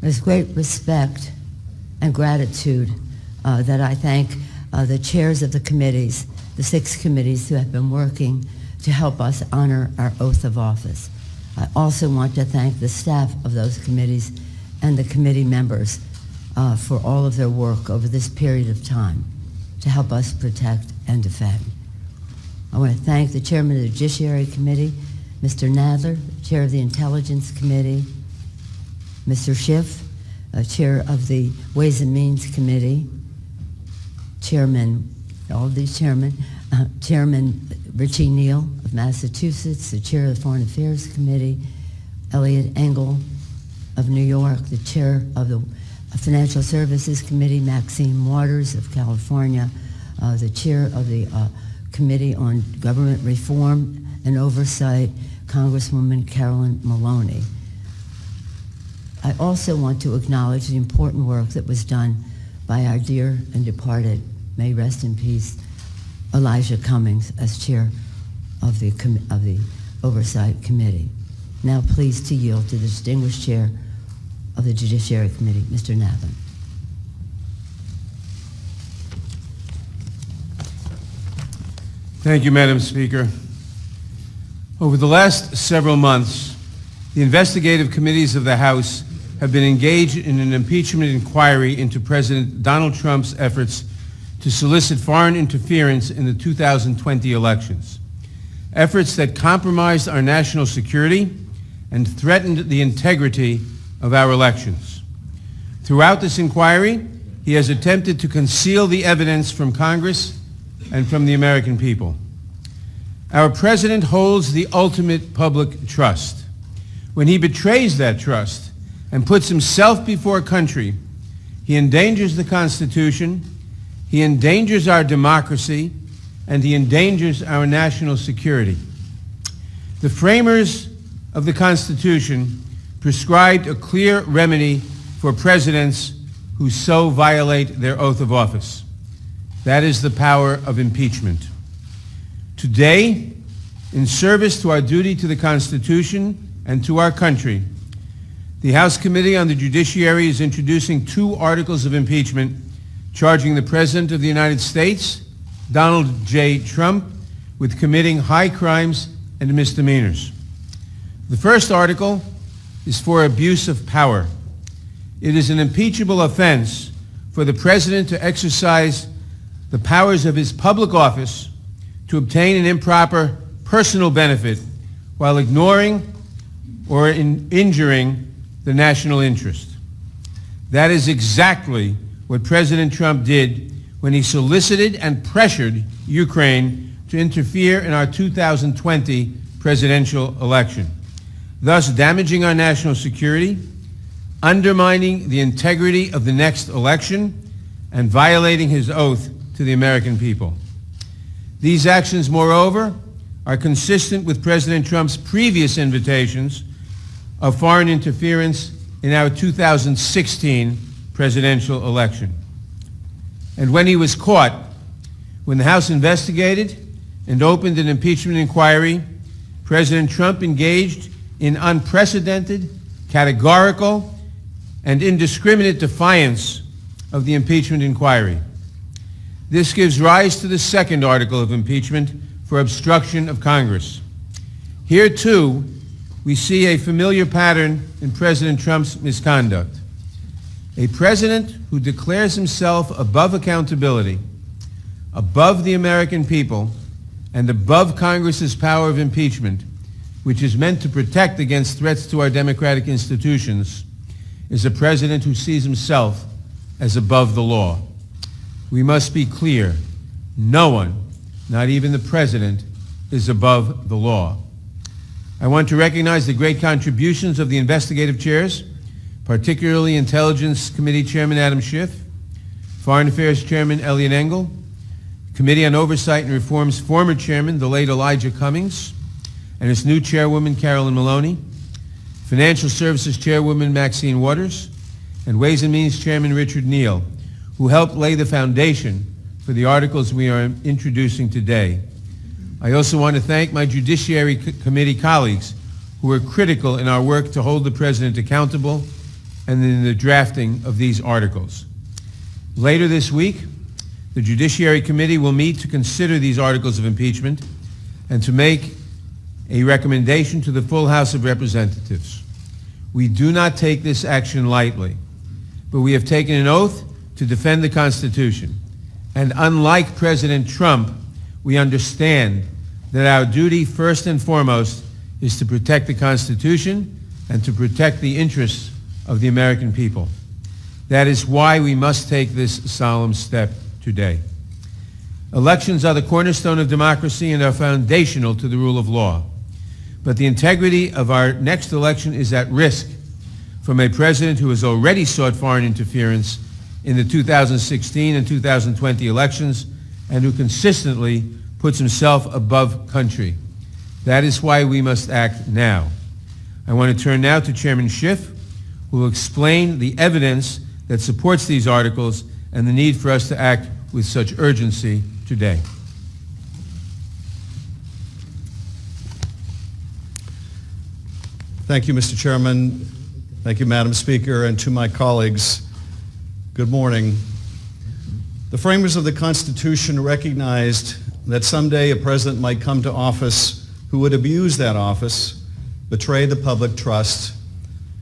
There's great respect and gratitude that I thank the chairs of the committees, the 6 committees who have been working to help us honor our oath of office. I also want to thank the staff of those committees and the committee members for all of their work over this period of time to help us protect and defend. I want to thank the chairman of the Judiciary Committee, Mr. Nadler, chair of the Intelligence Committee, Mr. Schiff, chair of the Ways and Means Committee, Chairman, all of these chairmen, Chairman Richie Neal of Massachusetts, the chair of the Foreign Affairs Committee, Elliot Engel of New York, the chair of the Financial Services Committee, Maxine Waters of California, the chair of the Committee on Government Reform and Oversight, Congresswoman Carolyn Maloney. I also want to acknowledge the important work that was done by our dear and departed, may rest in peace, Elijah Cummings as chair of the Oversight Committee. Now pleased to yield to the distinguished chair of the Judiciary Committee, Mr. Nadler. Thank you, Madam Speaker. Over the last several months, the investigative committees of the House have been engaged in an impeachment inquiry into President Donald Trump's efforts to solicit foreign interference in the 2020 elections, efforts that compromised our national security and threatened the integrity of our elections. Throughout this inquiry, he has attempted to conceal the evidence from Congress and from the American people. Our president holds the ultimate public trust. When he betrays that trust and puts himself before country, he endangers the Constitution, he endangers our democracy, and he endangers our national security. The framers of the Constitution prescribed a clear remedy for presidents who so violate their oath of office. That is the power of impeachment. Today, in service to our duty to the Constitution and to our country, the House Committee on the Judiciary is introducing 2 articles of impeachment charging the President of the United States, Donald J. Trump, with committing high crimes and misdemeanors. The first article is for abuse of power. It is an impeachable offense for the President to exercise the powers of his public office to obtain an improper personal benefit while ignoring or injuring the national interest. That is exactly what President Trump did when he solicited and pressured Ukraine to interfere in our 2020 presidential election, thus damaging our national security, undermining the integrity of the next election, and violating his oath to the American people. These actions, moreover, are consistent with President Trump's previous invitations of foreign interference in our 2016 presidential election. And when he was caught, when the House investigated and opened an impeachment inquiry, President Trump engaged in unprecedented, categorical, and indiscriminate defiance of the impeachment inquiry. This gives rise to the second article of impeachment for obstruction of Congress. Here, too, we see a familiar pattern in President Trump's misconduct. A president who declares himself above accountability, above the American people, and above Congress's power of impeachment, which is meant to protect against threats to our democratic institutions, is a president who sees himself as above the law. We must be clear. No one, not even the president, is above the law. I want to recognize the great contributions of the investigative chairs, particularly Intelligence Committee Chairman Adam Schiff, Foreign Affairs Chairman Elliot Engel, Committee on Oversight and Reform's former chairman, the late Elijah Cummings, and its new chairwoman, Carolyn Maloney, Financial Services Chairwoman Maxine Waters, and Ways and Means Chairman Richard Neal, who helped lay the foundation for the articles we are introducing today. I also want to thank my Judiciary Committee colleagues who were critical in our work to hold the President accountable and in the drafting of these articles. Later this week, the Judiciary Committee will meet to consider these articles of impeachment and to make a recommendation to the full House of Representatives. We do not take this action lightly, but we have taken an oath to defend the Constitution. And unlike President Trump, we understand that our duty first and foremost is to protect the Constitution and to protect the interests of the American people. That is why we must take this solemn step today. Elections are the cornerstone of democracy and are foundational to the rule of law. But the integrity of our next election is at risk from a president who has already sought foreign interference in the 2016 and 2020 elections and who consistently puts himself above country. That is why we must act now. I want to turn now to Chairman Schiff, who will explain the evidence that supports these articles and the need for us to act with such urgency today. Thank you, Mr. Chairman. Thank you, Madam Speaker, and to my colleagues, good morning. The framers of the Constitution recognized that someday a president might come to office who would abuse that office, betray the public trust,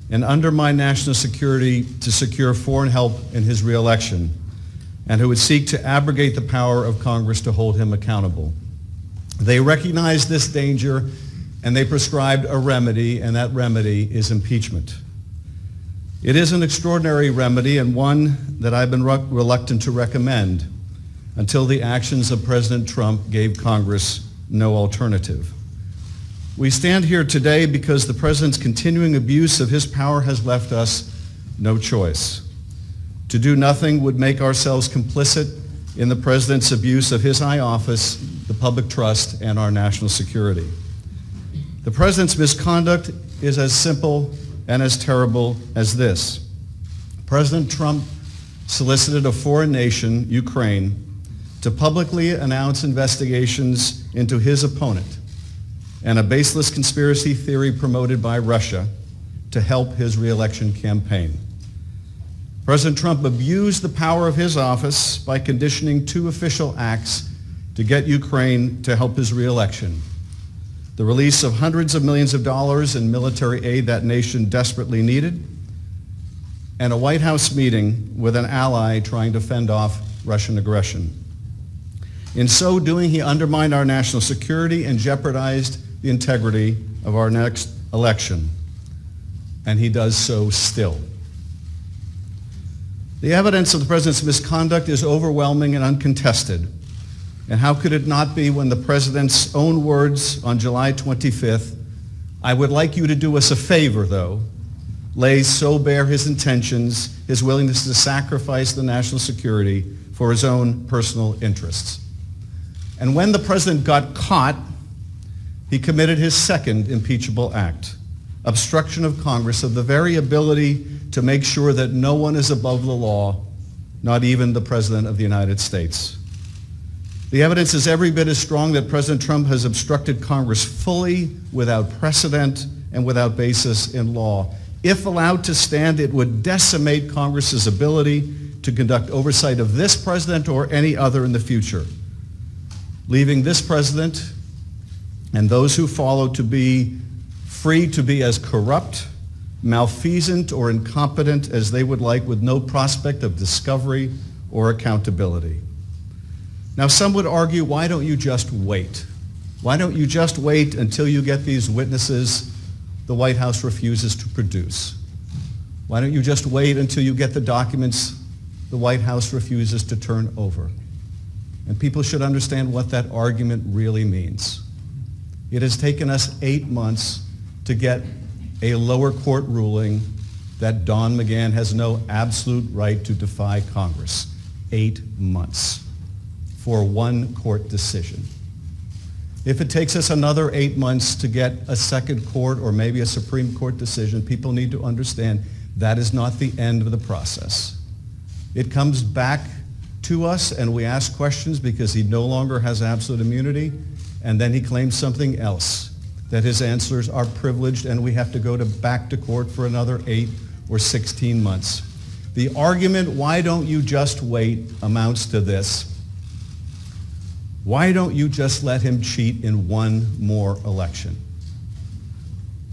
and undermine national security to secure foreign help in his reelection, and who would seek to abrogate the power of Congress to hold him accountable. They recognized this danger, and they prescribed a remedy, and that remedy is impeachment. It is an extraordinary remedy and one that I've been reluctant to recommend until the actions of President Trump gave Congress no alternative. We stand here today because the president's continuing abuse of his power has left us no choice. To do nothing would make ourselves complicit in the president's abuse of his high office, the public trust, and our national security. The president's misconduct is as simple and as terrible as this. President Trump solicited a foreign nation, Ukraine, to publicly announce investigations into his opponent and a baseless conspiracy theory promoted by Russia to help his reelection campaign. President Trump abused the power of his office by conditioning two official acts to get Ukraine to help his reelection: the release of hundreds of millions of dollars in military aid that nation desperately needed, and a White House meeting with an ally trying to fend off Russian aggression. In so doing, he undermined our national security and jeopardized the integrity of our next election. And he does so still. The evidence of the president's misconduct is overwhelming and uncontested. And how could it not be when the president's own words on July 25th, "I would like you to do us a favor, though," lays so bare his intentions, his willingness to sacrifice the national security for his own personal interests. And when the president got caught, he committed his second impeachable act, obstruction of Congress of the very ability to make sure that no one is above the law, not even the President of the United States. The evidence is every bit as strong that President Trump has obstructed Congress fully, without precedent, and without basis in law. If allowed to stand, it would decimate Congress's ability to conduct oversight of this president or any other in the future, leaving this president and those who follow to be free to be as corrupt, malfeasant, or incompetent as they would like, with no prospect of discovery or accountability. Now, some would argue, why don't you just wait? Why don't you just wait until you get these witnesses the White House refuses to produce? Why don't you just wait until you get the documents the White House refuses to turn over? And people should understand what that argument really means. It has taken us 8 months to get a lower court ruling that Don McGahn has no absolute right to defy Congress. 8 months for one court decision. If it takes us another 8 months to get a second court or maybe a Supreme Court decision, people need to understand that is not the end of the process. It comes back to us and we ask questions because he no longer has absolute immunity, and then he claims something else, that his answers are privileged, and we have to go back to court for another 8 or 16 months. The argument, why don't you just wait, amounts to this. Why don't you just let him cheat in one more election?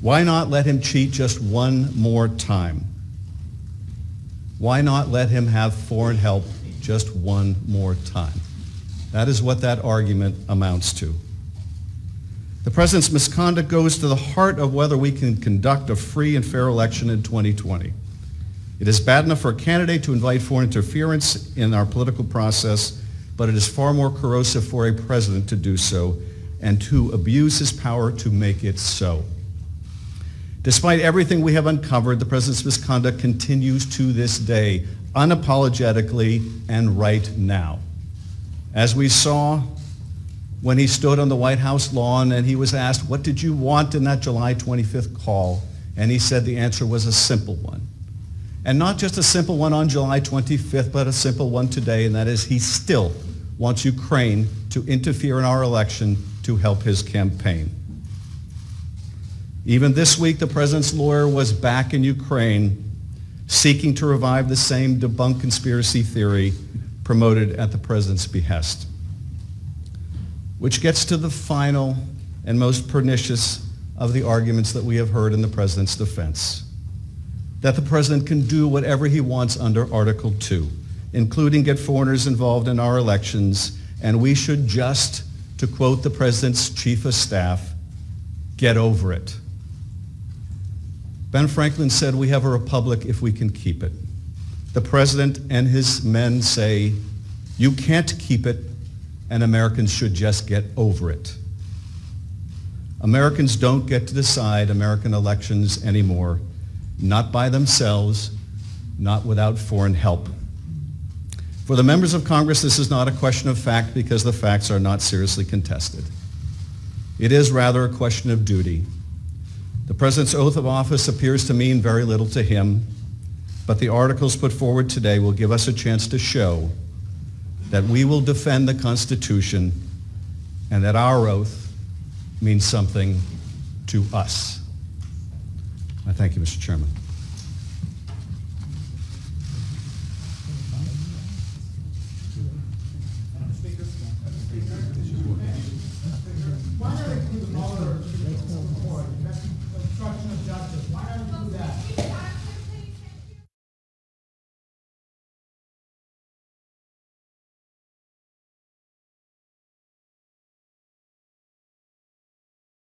Why not let him cheat just one more time? Why not let him have foreign help just one more time? That is what that argument amounts to. The president's misconduct goes to the heart of whether we can conduct a free and fair election in 2020. It is bad enough for a candidate to invite foreign interference in our political process, but it is far more corrosive for a president to do so and to abuse his power to make it so. Despite everything we have uncovered, the president's misconduct continues to this day, unapologetically and right now. As we saw when he stood on the White House lawn and he was asked, what did you want in that July 25th call? And he said the answer was a simple one. And not just a simple one on July 25th, but a simple one today, and that is he still wants Ukraine to interfere in our election to help his campaign. Even this week, the president's lawyer was back in Ukraine seeking to revive the same debunked conspiracy theory promoted at the president's behest. Which gets to the final and most pernicious of the arguments that we have heard in the president's defense. That the president can do whatever he wants under Article 2, including get foreigners involved in our elections, and we should just, to quote the president's chief of staff, get over it. Ben Franklin said, we have a republic if we can keep it. The president and his men say, you can't keep it, and Americans should just get over it. Americans don't get to decide American elections anymore, not by themselves, not without foreign help. For the members of Congress, this is not a question of fact because the facts are not seriously contested. It is rather a question of duty. The president's oath of office appears to mean very little to him, but the articles put forward today will give us a chance to show that we will defend the Constitution and that our oath means something to us. I thank you, Mr. Chairman.